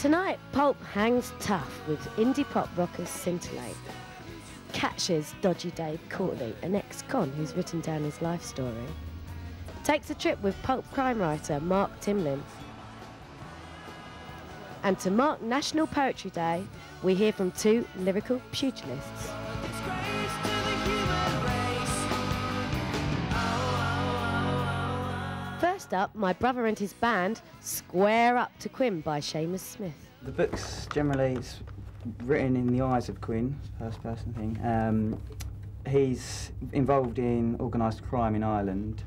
Tonight, Pulp hangs tough with indie pop rockers scintillate. Catches dodgy Dave Courtney, an ex-con who's written down his life story. Takes a trip with Pulp crime writer Mark Timlin. And to mark National Poetry Day, we hear from two lyrical pugilists. First up, my brother and his band, Square Up to Quinn by Seamus Smith. The book's generally written in the eyes of Quinn, first person thing. He's involved in organised crime in Ireland.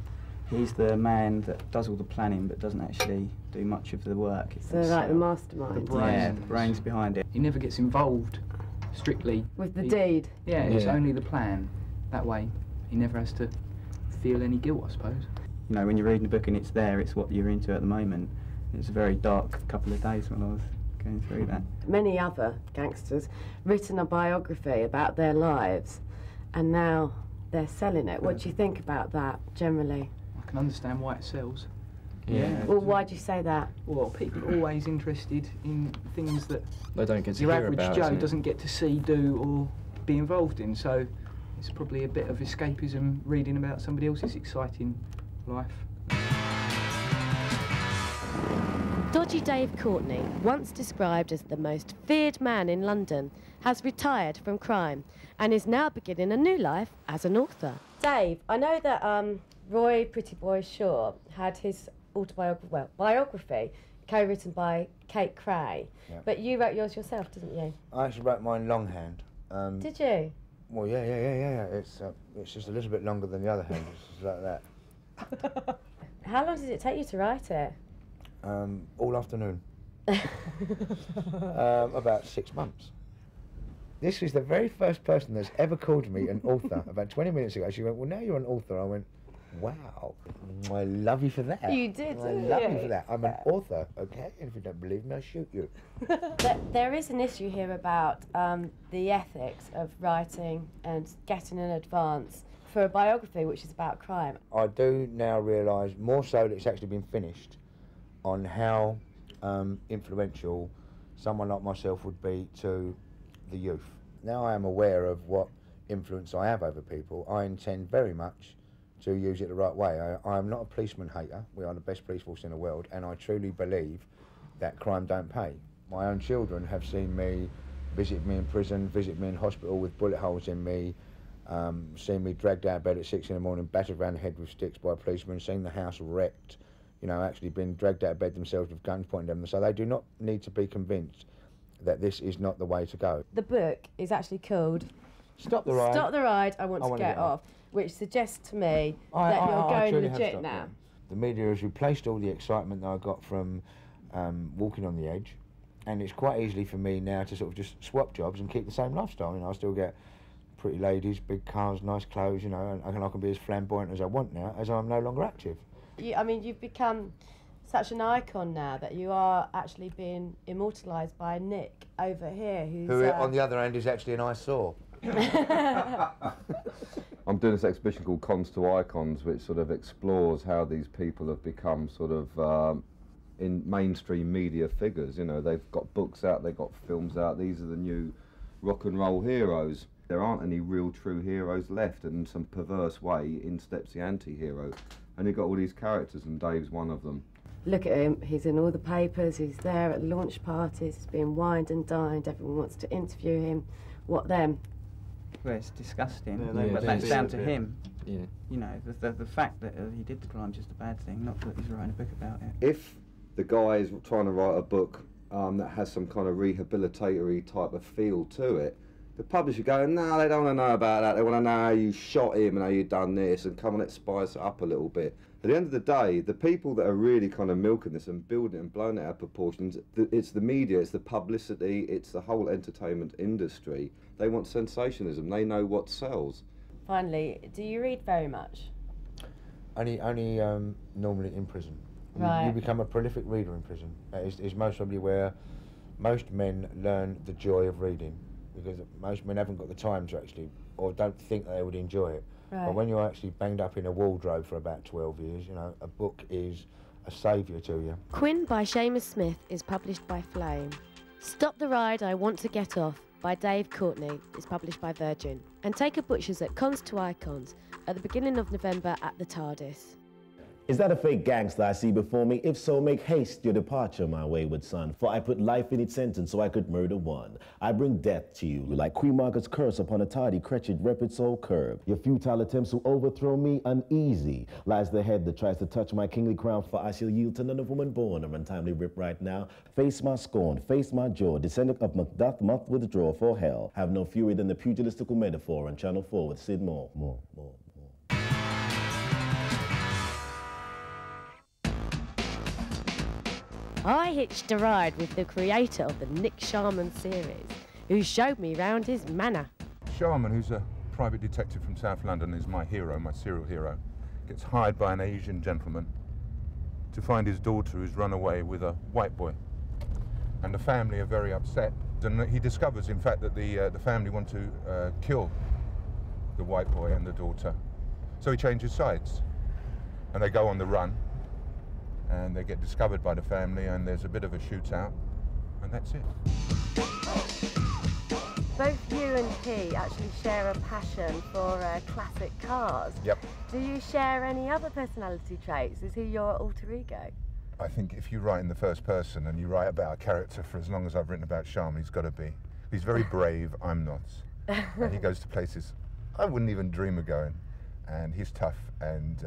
He's the man that does all the planning but doesn't actually do much of the work. So like the mastermind? Yeah, the brains behind it. He never gets involved strictly. With the deed? Yeah, it's only the plan. That way he never has to feel any guilt, I suppose. You know, when you're reading a book and it's there, it's what you're into at the moment. It was a very dark couple of days when I was going through that. Many other gangsters written a biography about their lives and now they're selling it. What do you think about that, generally? I can understand why it sells. Yeah. Well, why do you say that? Well, people are always interested in things that they don't get to your hear average about, Joe doesn't get to see, do, or be involved in. So it's probably a bit of escapism reading about somebody else's exciting life. Dodgy Dave Courtney, once described as the most feared man in London, has retired from crime and is now beginning a new life as an author. Dave, I know that Roy Pretty Boy Shaw had his biography co-written by Kate Cray, but you wrote yours yourself, didn't you? I actually wrote mine longhand. Did you? Well, yeah. It's just a little bit longer than the other hand. It's just like that. How long did it take you to write it? All afternoon. About 6 months. This is the very first person that's ever called me an author. About 20 minutes ago, she went, "Well, now you're an author." I went, "Wow, I love you for that." You did, I love you for that. I'm an author, okay? And if you don't believe me, I'll shoot you. There is an issue here about the ethics of writing and getting an advance for a biography which is about crime. I do now realise, more so that it's actually been finished, on how influential someone like myself would be to the youth. Now I am aware of what influence I have over people. I intend very much to use it the right way. I am not a policeman hater. We are the best police force in the world, and I truly believe that crime don't pay. My own children have seen me, visit me in prison, visit me in hospital with bullet holes in me, seen me dragged out of bed at 6 in the morning, battered around the head with sticks by a policeman, seen the house wrecked, you know, actually been dragged out of bed themselves with guns pointed at them. So they do not need to be convinced that this is not the way to go. The book is actually called Stop the Ride. Stop the Ride, I want to get off, which suggests to me that you're going legit now. The media has replaced all the excitement that I got from walking on the edge, and it's quite easily for me now to sort of just swap jobs and keep the same lifestyle. You know, I still get pretty ladies, big cars, nice clothes, you know, and I can be as flamboyant as I want now, as I'm no longer active. I mean, you've become such an icon now that you are actually being immortalised by Nick over here, who on the other end is actually an eyesore. I'm doing this exhibition called Cons to Icons, which sort of explores how these people have become sort of in mainstream media figures. You know, they've got books out, they've got films out. These are the new rock and roll heroes. There aren't any real true heroes left, and in some perverse way in steps the anti-hero. And you've got all these characters, and Dave's one of them. Look at him, he's in all the papers, he's there at launch parties, he's being wined and dined, everyone wants to interview him. What then? Well, it's disgusting, Yeah, but that's down to him. Yeah. You know, the fact that he did the crime is just a bad thing, not that he's writing a book about it. If the guy is trying to write a book that has some kind of rehabilitatory type of feel to it, the publisher go, no, they don't want to know about that. They want to know how you shot him and how you done this, and come on, let's spice it up a little bit. At the end of the day, the people that are really kind of milking this and building it and blowing it out of proportions, it's the media, it's the publicity, it's the whole entertainment industry. They want sensationalism. They know what sells. Finally, do you read very much? Only normally in prison. Right. You become a prolific reader in prison. That is most probably where most men learn the joy of reading, because most men haven't got the time to actually, or don't think they would enjoy it. Right. But when you're actually banged up in a wardrobe for about 12 years, you know, a book is a saviour to you. Quinn by Seamus Smith is published by Flame. Stop the Ride, I Want to Get Off by Dave Courtney is published by Virgin. And Take a Butcher's at Cons to Icons at the beginning of November at the TARDIS. Is that a fake gangster I see before me? If so, make haste your departure, my wayward son. For I put life in its sentence so I could murder one. I bring death to you, like Queen Margaret's curse upon a tardy, wretched, repid soul curb. Your futile attempts to overthrow me uneasy lies the head that tries to touch my kingly crown, for I shall yield to none of woman born. I'm untimely rip right now. Face my scorn, face my jaw, descendant of Macduff must withdraw for hell. Have no fury than the pugilistical metaphor on Channel 4 with Sid Moore. More. I hitched a ride with the creator of the Nick Sharman series, who showed me round his manor. Sharman, who's a private detective from South London, is my hero, my serial hero. Gets hired by an Asian gentleman to find his daughter who's run away with a white boy. And the family are very upset. And he discovers, in fact, that the family want to kill the white boy and the daughter. So he changes sides. And they go on the run. And they get discovered by the family, and there's a bit of a shootout, and that's it. Both you and he actually share a passion for classic cars. Yep. Do you share any other personality traits? Is he your alter ego? I think if you write in the first person and you write about a character for as long as I've written about Sharman, he's got to be. He's very brave, I'm not. And he goes to places I wouldn't even dream of going, and he's tough, and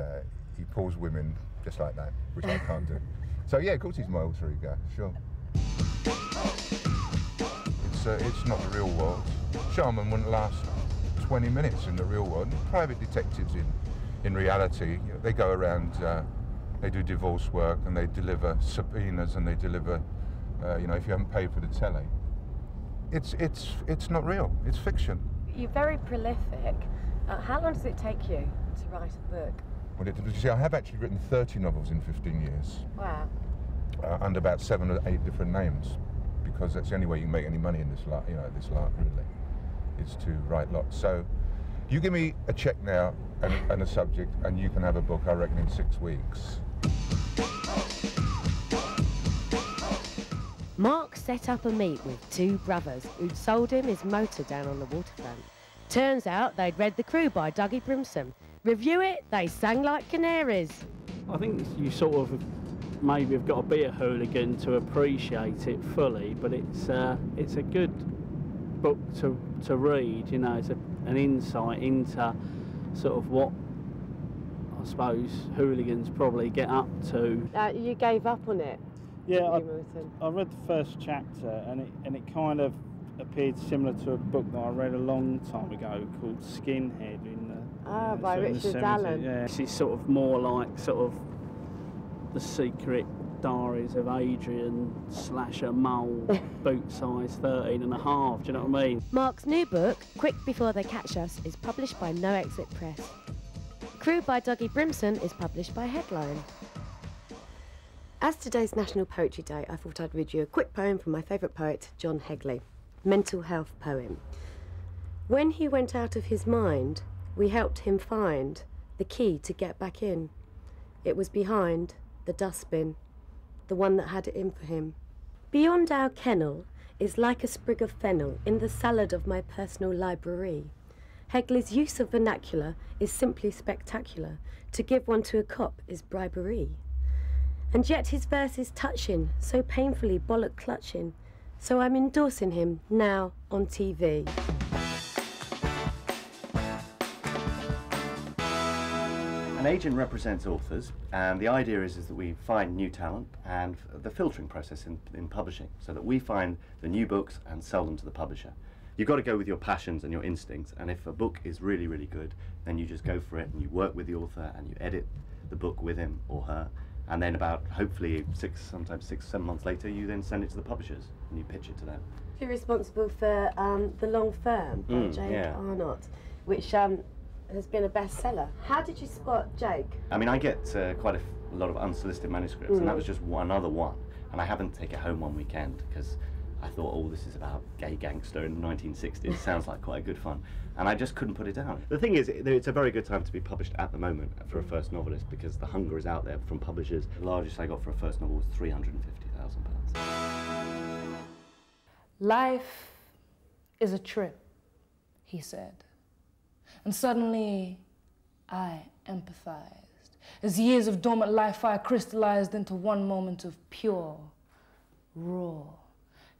he pulls women just like that, which I can't do. So yeah, of course he's my alter ego, sure. It's not the real world. Sharman wouldn't last 20 minutes in the real world. Private detectives in reality, you know, they go around, they do divorce work, and they deliver subpoenas, and they deliver, you know, if you haven't paid for the telly. It's not real, it's fiction. You're very prolific. How long does it take you to write a book? Well, you see, I have actually written 30 novels in 15 years. Wow. Under about 7 or 8 different names, because that's the only way you can make any money in this lot, this lot really, is to write lots. So, you give me a check now and a subject, and you can have a book, I reckon, in 6 weeks. Mark set up a meet with 2 brothers who'd sold him his motor down on the waterfront. Turns out they'd read The Crew by Dougie Brimson. Review it, they sang like canaries. I think you sort of maybe have got to be a hooligan to appreciate it fully, but it's a good book to read. You know, it's an insight into sort of what I suppose hooligans probably get up to. You gave up on it. Yeah, I read the first chapter, and it kind of appeared similar to a book that I read a long time ago called Skinhead by Richard Allen. Yeah, it's sort of more like sort of the secret diaries of Adrian Slasher Mole, boot size 13 and a half, do you know what I mean? Mark's new book, Quick Before They Catch Us, is published by No Exit Press. Crew by Dougie Brimson is published by Headline. As today's National Poetry Day, I thought I'd read you a quick poem from my favourite poet, John Hegley. Mental health poem. When he went out of his mind, we helped him find the key to get back in. It was behind the dustbin, the one that had it in for him. Beyond our kennel is like a sprig of fennel in the salad of my personal library. Hegley's use of vernacular is simply spectacular. To give one to a cop is bribery. And yet his verse is touching, so painfully bollock clutching. So I'm endorsing him now on TV. An agent represents authors, and the idea is that we find new talent and the filtering process in publishing, so that we find the new books and sell them to the publisher. You've got to go with your passions and your instincts, and if a book is really, really good, then you just go for it and you work with the author and you edit the book with him or her, and then about, hopefully, sometimes 6, 7 months later, you then send it to the publishers and you pitch it to them. You're responsible for The Long Firm by Jake Arnott, which has been a bestseller. How did you spot Jake? I mean, I get quite a lot of unsolicited manuscripts, and that was just another one. And I haven't taken it home one weekend because I thought, oh, this is about gay gangster in the 1960s. Sounds like quite a good fun. And I just couldn't put it down. The thing is, it's a very good time to be published at the moment for a first novelist, because the hunger is out there from publishers. The largest I got for a first novel was £350,000. Life is a trip, he said. And suddenly, I empathized, as years of dormant life fire crystallized into one moment of pure, raw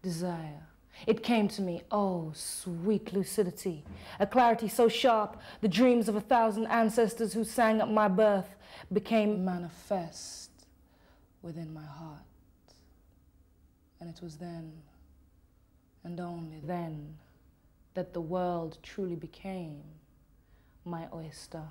desire. It came to me, oh, sweet lucidity, a clarity so sharp, the dreams of 1,000 ancestors who sang at my birth became manifest within my heart. And it was then, and only then, that the world truly became my oyster.